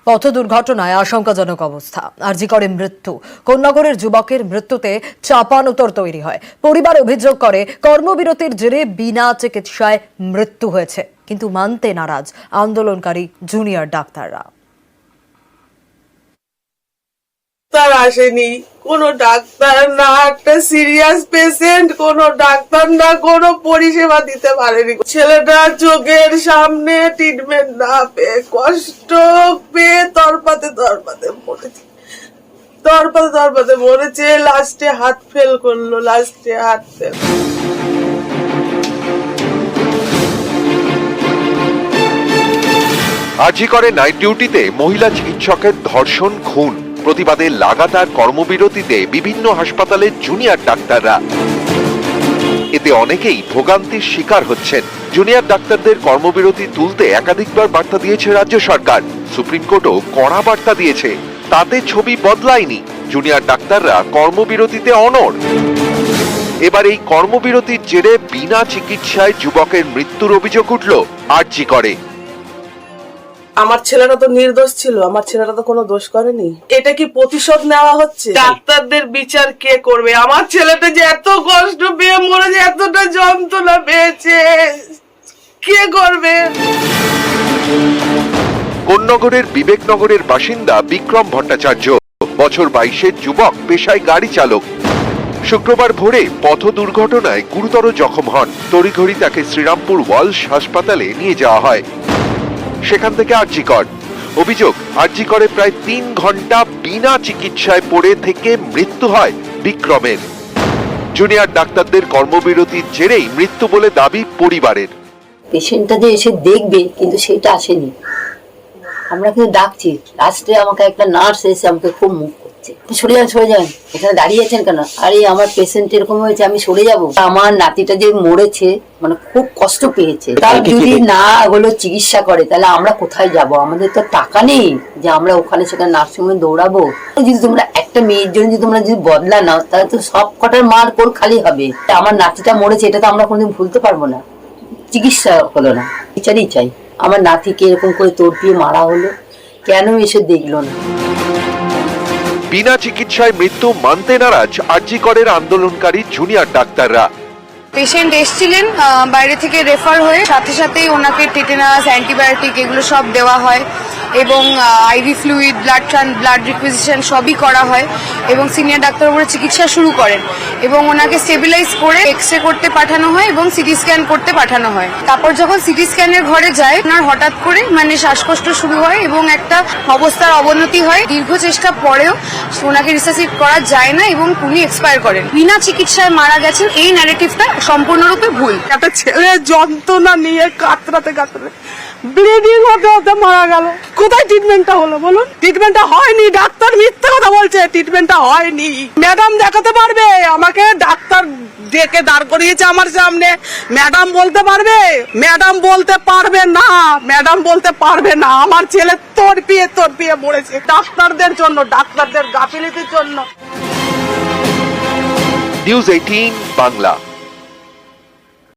পথ দুর্ঘটনায় আশঙ্কাজনক অবস্থা। আরজি করে মৃত্যু। কোন্নগরের যুবকের মৃত্যুতে চাপানোতর তৈরি হয়। পরিবার অভিযোগ করে কর্মবিরতির জেরে বিনা চিকিৎসায় মৃত্যু হয়েছে, কিন্তু মানতে নারাজ আন্দোলনকারী জুনিয়র ডাক্তাররা। ডাক্তার আসেনি, কোনো ডাক্তার না, একটা সিরিয়াস পেশেন্ট কোনো ডাক্তার না, কোনো পরিষেবা দিতে পারেনি। ছেলেটা চোখের সামনে ট্রিটমেন্ট না পেয়ে কষ্ট পেয়ে তরপাতে মরেছে। লাস্টে হাত ফেল করলো। আরজি করে নাইট ডিউটিতে মহিলা চিকিৎসকের ধর্ষণ, খুন প্রতিবাদে লাগাতার কর্মবিরতিতে বিভিন্ন হাসপাতালের জুনিয়র ডাক্তাররা। এতে অনেকেই ভোগান্তির শিকার হচ্ছেন। জুনিয়র ডাক্তারদের কর্মবিরতি তুলতে একাধিকবার বার্তা দিয়েছে রাজ্য সরকার। সুপ্রিম কোর্টও কড়া বার্তা দিয়েছে, তাতে ছবি বদলায়নি। জুনিয়র ডাক্তাররা কর্মবিরতিতে অনড়। এবার এই কর্মবিরতির জেরে বিনা চিকিৎসায় যুবকের মৃত্যুর অভিযোগ উঠল আরজি করে। আমার ছেলেটা তো নির্দোষ ছিল, আমার ছেলেটা তো কোনো দোষ করেনি। এটা কি প্রতিশোধ নেওয়া হচ্ছে? ডাক্তারদের বিচার কে করবে? আমার ছেলেটা যে এত কষ্ট পেয়ে মরেছে, এতটা যন্ত্রণা পেয়েছে, কে করবে? কোন্নগরের বিবেকনগরের বাসিন্দা বিক্রম ভট্টাচার্য, বছর 22-এর যুবক, পেশায় গাড়ি চালক। শুক্রবার ভোরে পথ দুর্ঘটনায় গুরুতর জখম হন। তড়িঘড়ি তাকে শ্রীরামপুর ওয়ালশ হাসপাতালে নিয়ে যাওয়া হয়। সেখান থেকে আরজি কর। অভিযোগ, আরজি করে প্রায় 3 ঘন্টা বিনা চিকিৎসায় পড়ে থেকে মৃত্যু হয় বিক্রমের। জুনিয়র ডাক্তারদের কর্মবিরতির জেরেই মৃত্যু বলে দাবি পরিবারের। পেশেন্টটা যে এসে দেখবে, কিন্তু সেটা আসেনি। আমরা কিন্তু ডাকছি, লাস্টে আমাকে একটা নার্স এসে আমাকে খুব মুখ করছে, সরে যান, এখানে দাঁড়িয়ে আছেন কেন? আরে আমার পেশেন্ট এরকম হয়েছে, আমি সরে যাব। আমার নাতিটা যে মরেছে, মানে খুব কষ্ট পেয়েছে। তার যদি না হলো চিকিৎসা করে, তাহলে আমরা কোথায় যাব? আমাদের তো টাকা নেই যে আমরা ওখানে সেখানে নার্সিংহোমে দৌড়াবো। যদি তোমরা একটা মেয়ের জন্য যদি তোমরা যদি বদলা নাও, তাহলে তো সব কটার মার কোল খালি হবে। আমার নাতিটা মরেছে, এটা তো আমরা কোনোদিন ভুলতে পারবো না। চিকিৎসা হলো না, বিচারই চাই। আমার নাতিকে এরকম করে তোড়পিয়ে মারা হলো, কেন এসে দেখলো না? বিনা চিকিৎসায় মৃত্যু মানতে নারাজ আরজি করের আন্দোলনকারী জুনিয়র ডাক্তাররা। পেশেন্ট এসেছিলেন বাইরে থেকে রেফার হয়ে, সাথে সাথেই ওনাকে টেটেনাস, অ্যান্টিবায়োটিক এগুলো সব দেওয়া হয় এবং আইভি ফ্লুইড, ব্লাড রিকুইজিশন সবই করা হয় এবং সিনিয়র ডাক্তার উপরে চিকিৎসা শুরু করেন এবং ওনাকে স্টেবিলাইজ করে এক্সরে করতে পাঠানো হয় এবং সিটি স্ক্যান করতে পাঠানো হয়। তারপর যখন সিটি স্ক্যানের ঘরে যায়, ওনার হঠাৎ করে শ্বাসকষ্ট শুরু হয় এবং একটা অবস্থার অবনতি হয়। দীর্ঘ চেষ্টা পরেও ওনাকে রিসাসিট করা যায় না এবং উনি এক্সপায়ার করেন। বিনা চিকিৎসায় মারা গেছেন, এই ন্যারেটিভটা সম্পূর্ণরূপে ভুল। একটা ছেলে যন্ত্রণা নিয়ে কাতরাতে ব্লিডিং হতে মারা গেল। কোথায় ট্রিটমেন্টটা হলো বলুন? ট্রিটমেন্টটা হয়নি। ডাক্তার মিথ্যে কথা বলছে, ট্রিটমেন্টটা হয়নি। ম্যাডাম দেখাতে পারবে আমাকে? ডাক্তার ডেকে দাঁড় করিয়েছে আমার সামনে, ম্যাডাম বলতে পারবে? ম্যাডাম বলতে পারবে না। আমার ছেলে তড়পিয়ে মরেছে ডাক্তারদের জন্য, ডাক্তারদের গাফিলতির জন্য। নিউজ 18 বাংলা।